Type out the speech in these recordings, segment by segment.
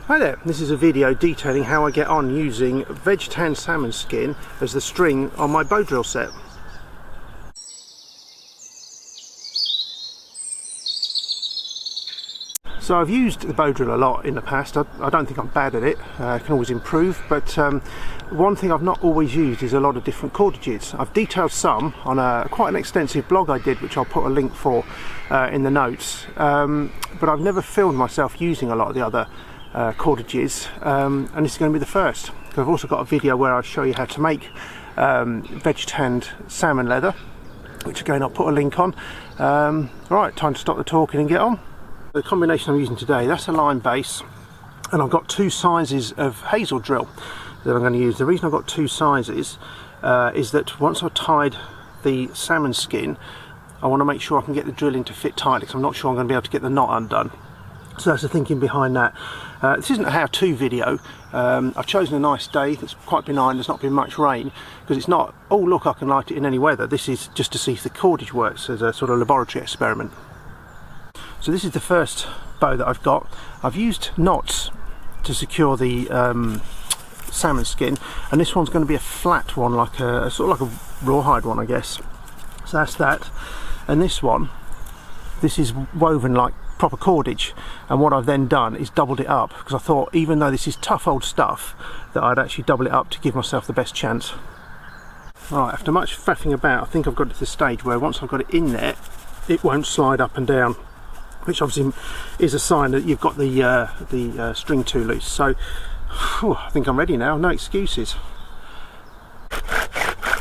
Hi there, this is a video detailing how I get on using vegetan salmon skin as the string on my Bowdrill set. So I've used the Bowdrill a lot in the past. I don't think I'm bad at it, I can always improve, but one thing I've not always used is a lot of different cordages. I've detailed some on quite an extensive blog I did, which I'll put a link for in the notes, but I've never filmed myself using a lot of the other cordages, and this is going to be the first. I've also got a video where I show you how to make vegetan salmon leather, which again I'll put a link on. Right, time to stop the talking and get on. The combination I'm using today, that's a lime base, and I've got two sizes of hazel drill that I'm going to use. The reason I've got two sizes is that once I've tied the salmon skin, I want to make sure I can get the drilling to fit tightly, because I'm not sure I'm going to be able to get the knot undone. So that's the thinking behind that. This isn't a how-to video. I've chosen a nice day that's quite benign, there's not been much rain, because it's not, oh look, I can light it in any weather. This is just to see if the cordage works as a sort of laboratory experiment. So this is the first bow that I've got. I've used knots to secure the salmon skin, and this one's going to be a flat one, like a sort of like a rawhide one, I guess. So that's that. And this one, this is woven like proper cordage, and what I've then done is doubled it up, because I thought, even though this is tough old stuff, that I'd actually double it up to give myself the best chance. Right, after much faffing about, I think I've got to the stage where once I've got it in there, it won't slide up and down, which obviously is a sign that you've got the string too loose. So I think I'm ready now, no excuses.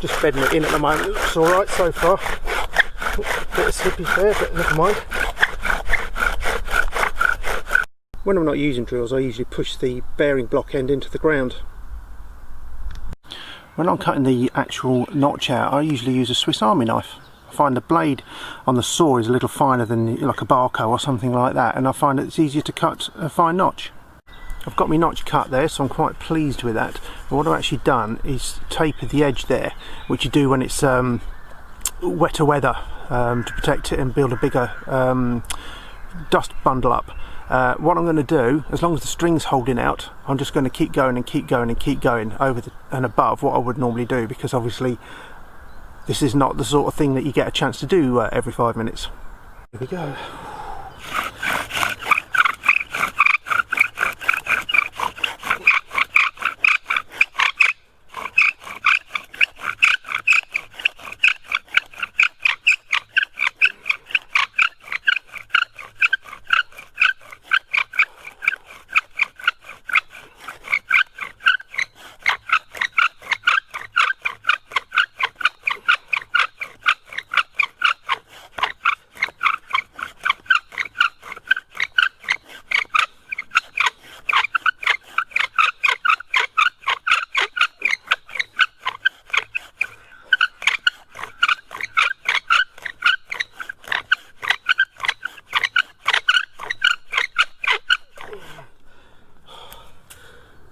Just bedding it in at the moment, it looks alright so far. Bit of slippage there, but never mind. When I'm not using drills, I usually push the bearing block end into the ground. When I'm cutting the actual notch out, I usually use a Swiss Army knife. I find the blade on the saw is a little finer than like a Barco or something like that, and I find it's easier to cut a fine notch. I've got my notch cut there, so I'm quite pleased with that. But what I've actually done is tapered the edge there, which you do when it's wetter weather, to protect it and build a bigger dust bundle up. What I'm going to do, as long as the string's holding out, I'm just going to keep going and keep going and keep going over and above what I would normally do, because obviously this is not the sort of thing that you get a chance to do every 5 minutes. Here we go.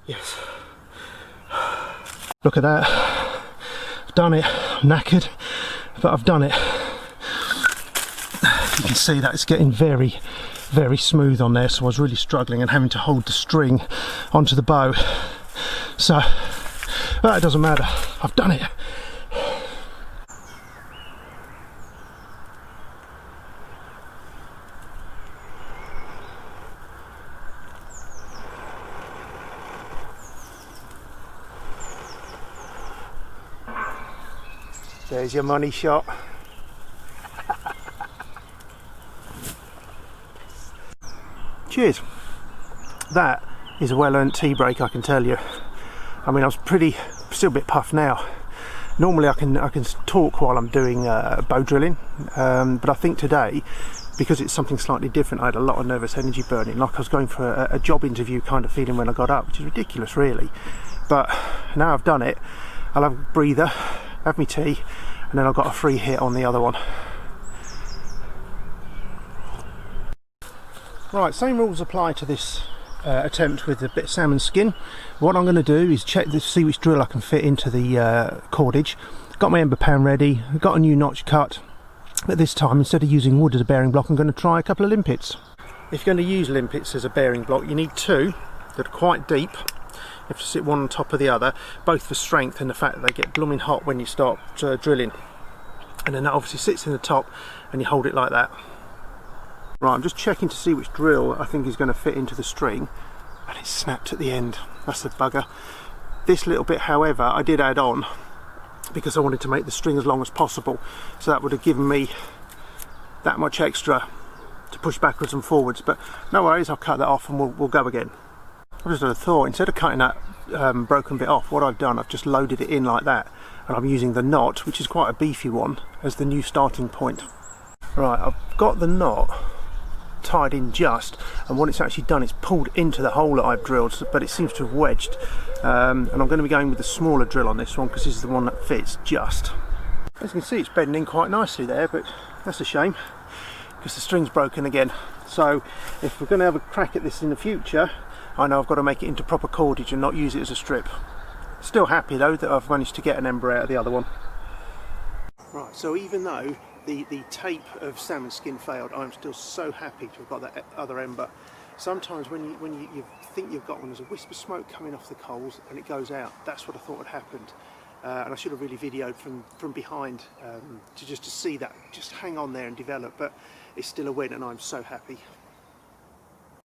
Yes. Look at that. I've done it. I'm knackered, but I've done it. You can see that it's getting very, very smooth on there, so I was really struggling and having to hold the string onto the bow. So, but it doesn't matter. I've done it. There's your money shot. Cheers. That is a well-earned tea break, I can tell you. I mean, I was still a bit puffed now. Normally I can talk while I'm doing bow drilling, but I think today, because it's something slightly different, I had a lot of nervous energy burning, like I was going for a job interview kind of feeling when I got up, which is ridiculous really. But now I've done it, I'll have a breather, have my tea, and then I've got a free hit on the other one. Right, same rules apply to this attempt with a bit of salmon skin. What I'm going to do is check to see which drill I can fit into the cordage. Got my ember pan ready, got a new notch cut, but this time instead of using wood as a bearing block I'm going to try a couple of limpets. If you're going to use limpets as a bearing block, you need two. that are quite deep. You have to sit one on top of the other, both for strength and the fact that they get blooming hot when you start drilling. And then that obviously sits in the top and you hold it like that. Right, I'm just checking to see which drill I think is going to fit into the string, and it's snapped at the end. That's the bugger. This little bit, however, I did add on because I wanted to make the string as long as possible, so that would have given me that much extra to push backwards and forwards. But no worries, I'll cut that off and we'll go again. I just had a thought, instead of cutting that broken bit off, what I've done, I've just loaded it in like that, and I'm using the knot, which is quite a beefy one, as the new starting point. Right, I've got the knot tied in just, and what it's actually done is pulled into the hole that I've drilled, but it seems to have wedged, and I'm going to be going with the smaller drill on this one because this is the one that fits just. As you can see, it's bedding in quite nicely there, but that's a shame because the string's broken again. So if we're going to have a crack at this in the future, I know I've got to make it into proper cordage and not use it as a strip. Still happy though that I've managed to get an ember out of the other one. Right, so even though the tape of salmon skin failed, I'm still so happy to have got that other ember. Sometimes when you think you've got one, there's a wisp of smoke coming off the coals and it goes out. That's what I thought had happened. And I should have really videoed from behind to see that just hang on there and develop, but it's still a win and I'm so happy.